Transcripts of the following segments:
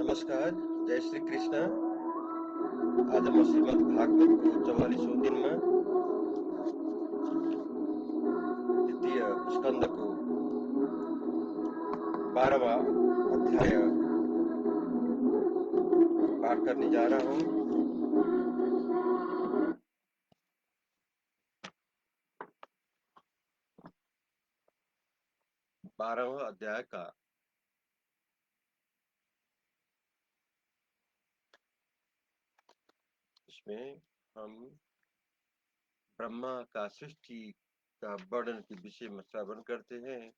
नमस्कार, जय श्री कृष्ण। आज हम श्रीमद् भागवत को 44वें दिन में द्वितीय स्कंद को 12वां अध्याय पाठ करने जा रहा हूँ। बारहवां अध्याय का इसमें हम ब्रह्मा का सृष्टि का वर्णन के विषय में श्रवण करते हैं।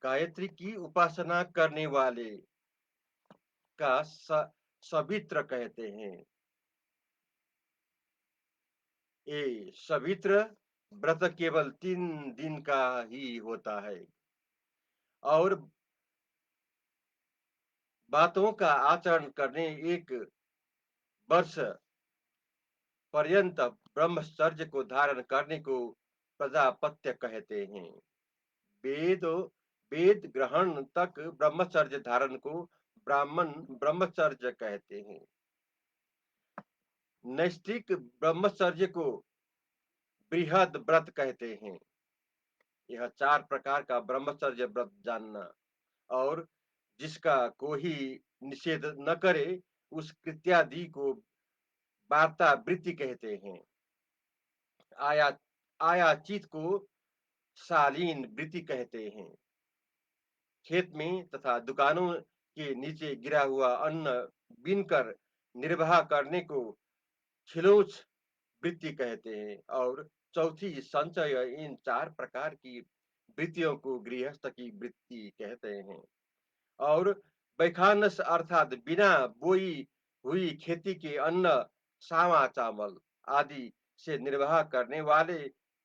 गायत्री की उपासना करने वाले का सवित्र कहते हैं। ये सवित्र व्रत केवल 3 दिन का ही होता है और बातों का आचरण करने 1 वर्ष पर्यंत ब्रह्मचर्य को धारण करने को प्रजापत्य कहते हैं। वेद ग्रहण तक ब्रह्मचर्य धारण को ब्राह्मण ब्रह्मचर्य कहते हैं। नैष्ठिक ब्रह्मचर्य को बृहद व्रत कहते हैं। यह 4 प्रकार का ब्रह्मचर्य व्रत जानना और जिसका कोई निषेध न करे उस कृत्यादि को वार्ता वृत्ति कहते हैं। आयाचित को शालीन वृत्ति कहते हैं। खेत में तथा दुकानों के नीचे गिरा हुआ अन्न बीनकर निर्वाह करने को खिलोच वृत्ति कहते हैं और चौथी संचय। इन 4 प्रकार की वृत्तियों को गृहस्थ की वृत्ति कहते हैं। और बैखानस अर्थात बिना बोई हुई खेती के अन्न सावा चावल आदि से निर्वाह करने वाले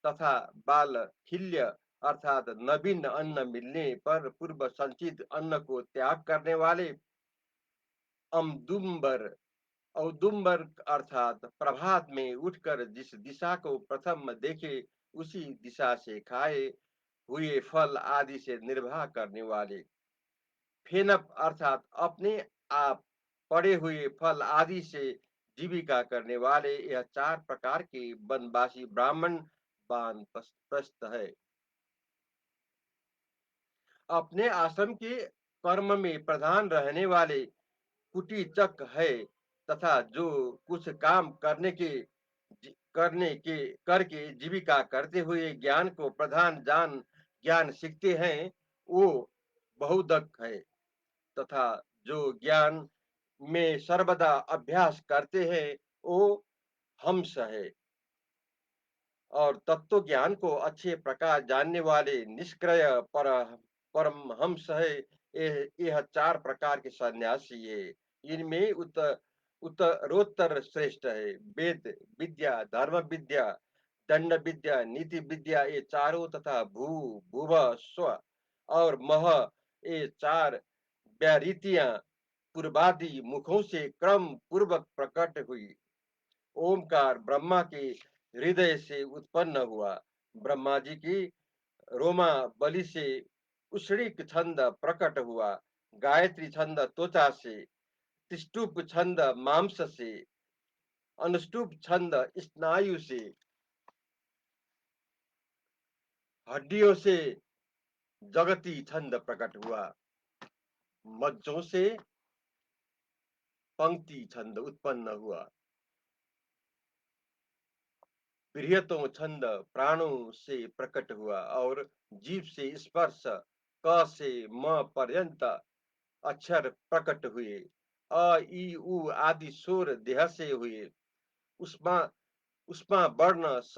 तथा बाल खिल्य अर्थात नवीन अन्न मिलने पर पूर्व संचित अन्न को त्याग करने वाले अमदुम्बर औदुम्बर अर्थात प्रभात में उठकर जिस दिशा को प्रथम देखे उसी दिशा से खाए हुए फल आदि से निर्वाह करने वाले फेनप अर्थात अपने आप पड़े हुए फल आदि से जीविका करने वाले यह 4 प्रकार के वनवासी ब्राह्मण वानप्रस्थ है। अपने आश्रम के कर्म में प्रधान रहने वाले कुटीचक है तथा जो कुछ काम करके जीविका करते हुए ज्ञान को प्रधान ज्ञान सीखते हैं, वो बहुदक है तथा जो ज्ञान में सर्वदा अभ्यास करते हैं, वो हंस है। और तत्व ज्ञान को अच्छे प्रकार जानने वाले निष्क्रिय परमहंस है। यह चार प्रकार के सन्यासी है। इनमें उत्तरोत्तर श्रेष्ठ है। वेद विद्या, धर्म विद्या, दंड विद्या, नीति विद्या, ये चारों तथा भू, भुव, स्व और मह, ये चार व्यारीतियां पूर्वादि मुखों से क्रम पूर्वक प्रकट हुई। ओमकार ब्रह्मा के हृदय से उत्पन्न हुआ। ब्रह्मा जी की रोमा बलि से उष्णिक छंद प्रकट हुआ। गायत्री छंद त्वचा से, तिष्टुप छंद मांस से, अनुष्टुप छंद स्नायु से, हड्डियों से जगती छंद प्रकट हुआ। मज्जों से पंक्ति छंद उत्पन्न हुआ। बृहतों छंद प्राणों से प्रकट हुआ और जीव से स्पर्श, क से म पर्यंत अक्षर प्रकट हुए। अ ई उ आदि स्वर देह से हुए। उष्मा उष्मा वर्ण स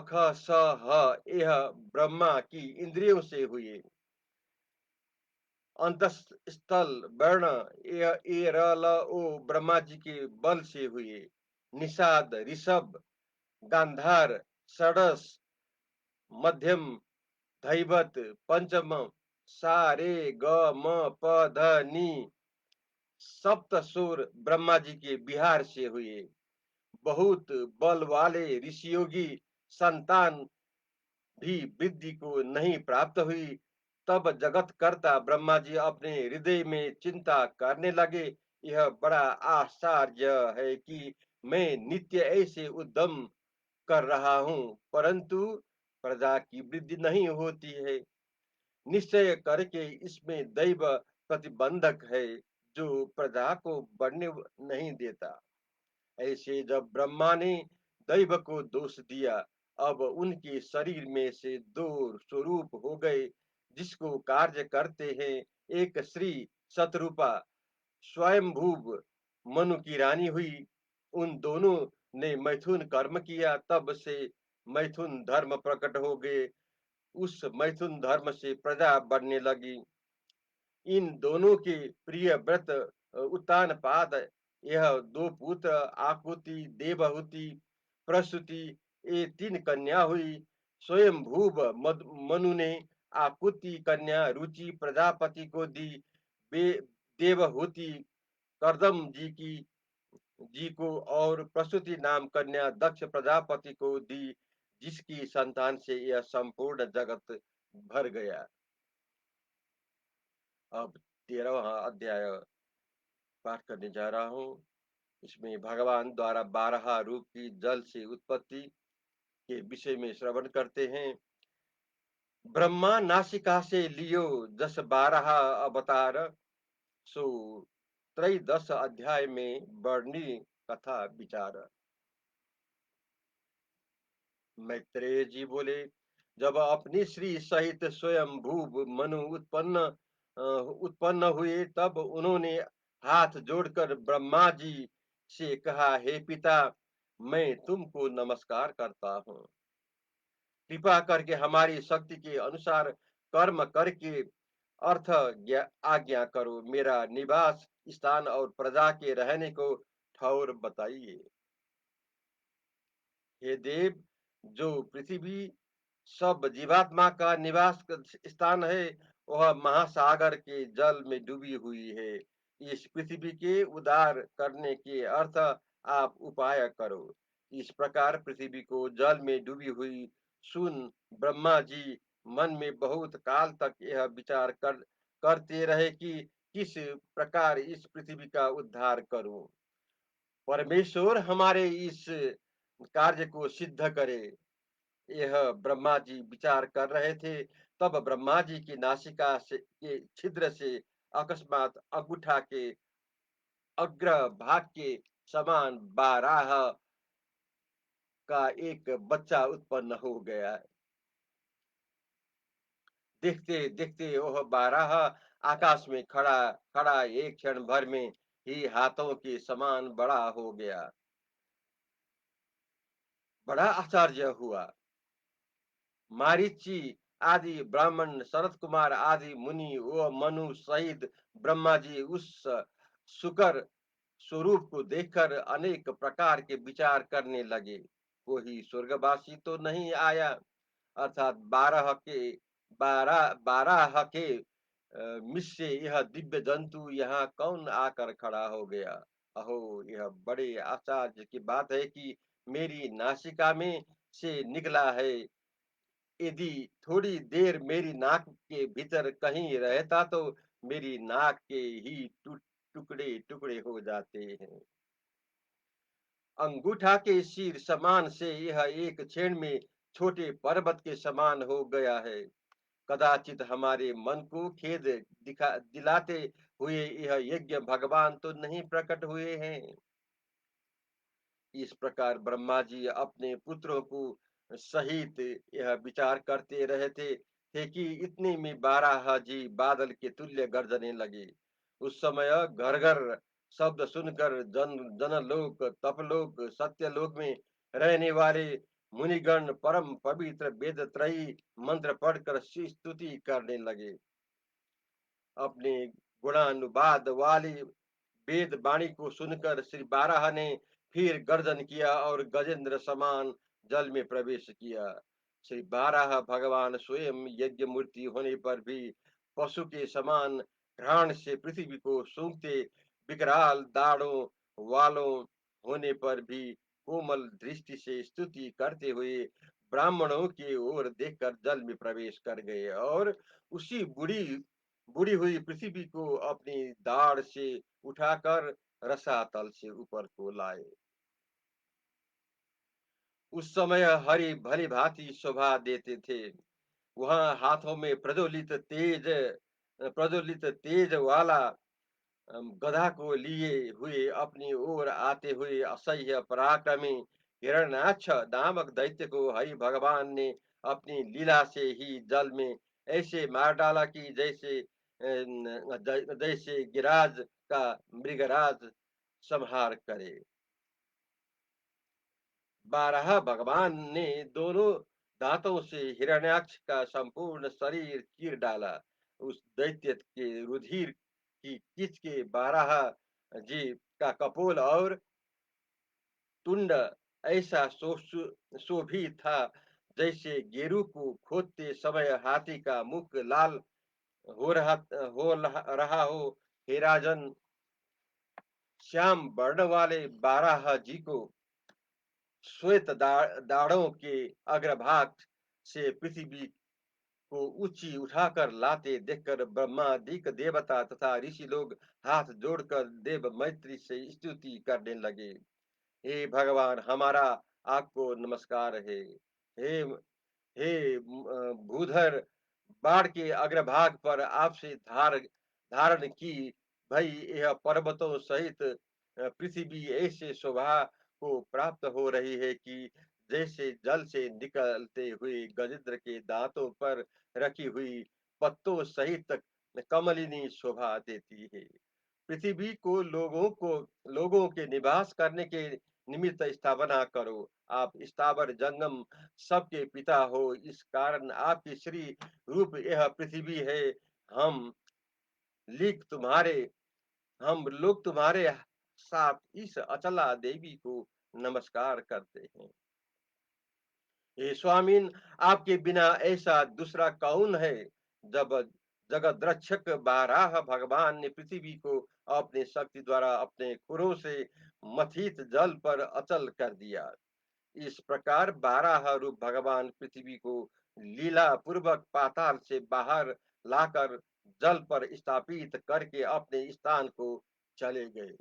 ख स ह, यह ब्रह्मा की इंद्रियों से हुए। अंतस्थल वर्ण ए र ल ओ ब्रह्मा जी के बल से हुए। निषाद, ऋषभ, गांधार, षडस, मध्यम, धैवत, पंचम, सा रे ग म प ध नि, सप्त सुर ब्रह्मा जी के बिहार से हुए। बहुत बल वाले ऋषियोगी संतान भी वृद्धि को नहीं प्राप्त हुई। तब जगत कर्ता ब्रह्मा जी अपने हृदय में चिंता करने लगे, यह बड़ा आश्चर्य है कि मैं नित्य ऐसे उद्यम कर रहा हूँ, परंतु प्रजा की वृद्धि नहीं होती है। निश्चय करके इसमें दैव प्रतिबंधक है, जो प्रजा को बढ़ने नहीं देता। ऐसे जब ब्रह्मा ने दैव को दोष दिया, अब उनके शरीर में से दो स्वरूप हो गए, जिसको कार्य करते हैं। एक श्री शतरूपा स्वयंभूव मनु की रानी हुई। उन दोनों ने मैथुन कर्म किया, तब से मैथुन धर्म प्रकट हो गए। उस मैथुन धर्म से प्रजा बढ़ने लगी। इन दोनों के प्रिय व्रत उत्तानपाद, यह दो पुत्र आकुति, देवहूति, प्रसूति, ये तीन कन्या हुई। स्वयं भूव मनु ने आकुति कन्या रुचि प्रजापति को दी। देवहूति करदम जी को और प्रसूति नाम कन्या दक्ष प्रजापति को दी, जिसकी संतान से यह संपूर्ण जगत भर गया। अब 13वां अध्याय पाठ करने जा रहा हूँ। इसमें भगवान द्वारा 12 रूप की जल से उत्पत्ति के विषय में श्रवण करते हैं। ब्रह्मा नासिका से लियो जस 12 अवतार, सो त्रयोदश अध्याय में वर्णी कथा विचार। मैत्रेय जी बोले, जब अपनी श्री सहित स्वयं भूव मनु उत्पन्न हुए, तब उन्होंने हाथ जोड़कर ब्रह्मा जी से कहा, हे पिता, मैं तुमको नमस्कार करता हूँ। कृपा करके हमारी शक्ति के अनुसार कर्म करके अर्थ आज्ञा करो। मेरा निवास स्थान और प्रजा के रहने को ठौर बताइए। हे देव, जो पृथ्वी सब जीवात्मा का निवास स्थान है, वह महासागर के जल में डूबी हुई है। इस पृथ्वी के उद्धार करने के अर्थ आप उपाय करो। इस प्रकार पृथ्वी को जल में डूबी हुई सुन ब्रह्मा जी मन में बहुत काल तक यह विचार करते रहे कि किस प्रकार इस पृथ्वी का उद्धार करूं। परमेश्वर हमारे इस कार्य को सिद्ध करे। यह ब्रह्मा जी विचार कर रहे थे। तब ब्रह्मा जी की नासिका से के छिद्र से अकस्मात अंगूठा के अग्र भाग के समान बारह का एक बच्चा उत्पन्न हो गया। देखते देखते वह बारह आकाश में खड़ा खड़ा एक क्षण भर में ही हाथों के समान बड़ा हो गया। बड़ा आश्चर्य हुआ। मारीची आदि ब्राह्मण, शरत कुमार आदि मुनि व मनु सहित ब्रह्मा जी उस सुकर स्वरूप को देखकर अनेक प्रकार के विचार करने लगे। कोई स्वर्गवासी तो नहीं आया, अर्थात बारह बारह के मिस से यह दिव्य जंतु यहाँ कौन आकर खड़ा हो गया। अहो, यह बड़े आश्चर्य की बात है कि मेरी नासिका में से निकला है। यदि थोड़ी देर मेरी नाक के भीतर कहीं रहता तो मेरी नाक के ही टुकड़े टुकड़े हो जाते हैं। अंगूठा के सिर समान से यह एक क्षण में छोटे पर्वत के समान हो गया है। कदाचित हमारे मन को खेद दिखा दिलाते हुए यह यज्ञ भगवान तो नहीं प्रकट हुए हैं। इस प्रकार ब्रह्मा जी अपने पुत्रों को सहित यह विचार करते रहते थे कि इतने में बारह जी बादल के तुल्य गरजने लगे। उस समय घर घर शब्द सुनकर जनलोक, तपलोक, सत्यलोक में रहने वाले मुनिगण परम पवित्र वेद त्रयी मंत्र पढ़कर स्तुति करने लगे। अपने गुणानुवाद वाली वेद वाणी को सुनकर श्री बारह ने फिर गर्जन किया और गजेंद्र समान जल में प्रवेश किया। श्री बारह भगवान स्वयं यज्ञ मूर्ति होने पर भी पशु के समान घ्राण से पृथ्वी को सूंघते, विकराल दाढ़ों वालों होने पर भी कोमल दृष्टि से स्तुति करते हुए ब्राह्मणों की ओर देखकर जल में प्रवेश कर गए और उसी बुढ़ी बुढ़ी हुई पृथ्वी को अपनी दाढ़ से उठाकर रसातल से ऊपर को लाए। उस समय हरि भली भांति शोभा देते थे। वहां हाथों में प्रज्वलित तेज वाला गधा को लिए हुए अपनी ओर आते हुए असह्य पराक्रमी हिरण्याक्ष नामक दैत्य को हरि भगवान ने अपनी लीला से ही जल में ऐसे मार डाला कि जैसे गिराज का मृगराज संहार करे। बारह भगवान ने दोनों दांतों से हिरण्याक्ष का संपूर्ण शरीर चीर डाला। उस दैत्य के रुधिर की किच के बारह जी का कपोल और तुंड ऐसा शोभित था जैसे गेरू को खोदते समय हाथी का मुख लाल हो रहा हो। हे राजन, श्याम वर्ण वाले बारह जी को श्वेत दाढ़ों के अग्रभाग से पृथ्वी को ऊंची उठाकर लाते देखकर ब्रह्मादिक देवता तथा ऋषि लोग हाथ जोड़कर देव मैत्री से स्तुति करने लगे। हे भगवान, हमारा आपको नमस्कार है। हे हे भूधर, बाढ़ के अग्रभाग पर आपसे धारण की भई यह पर्वतों सहित पृथ्वी ऐसे शोभा को प्राप्त हो रही है कि जैसे जल से निकलते हुए गजेंद्र के दांतों पर रखी हुई पत्तों सहित कमलिनी शोभा देती है। पृथ्वी को लोगों के निवास करने के निमित्त स्थापना करो। आप स्थावर जंगम सबके पिता हो, इस कारण आपकी श्री रूप यह पृथ्वी है। हम लिख तुम्हारे हम लोग तुम्हारे साथ इस अचला देवी को नमस्कार करते हैं। हे स्वामीन, आपके बिना ऐसा दूसरा कौन है। जब जगत रक्षक बारह भगवान ने पृथ्वी को अपने शक्ति द्वारा अपने खुरों से मथित जल पर अचल कर दिया। इस प्रकार बारह रूप भगवान पृथ्वी को लीला पूर्वक पाताल से बाहर लाकर जल पर स्थापित करके अपने स्थान को चले गए।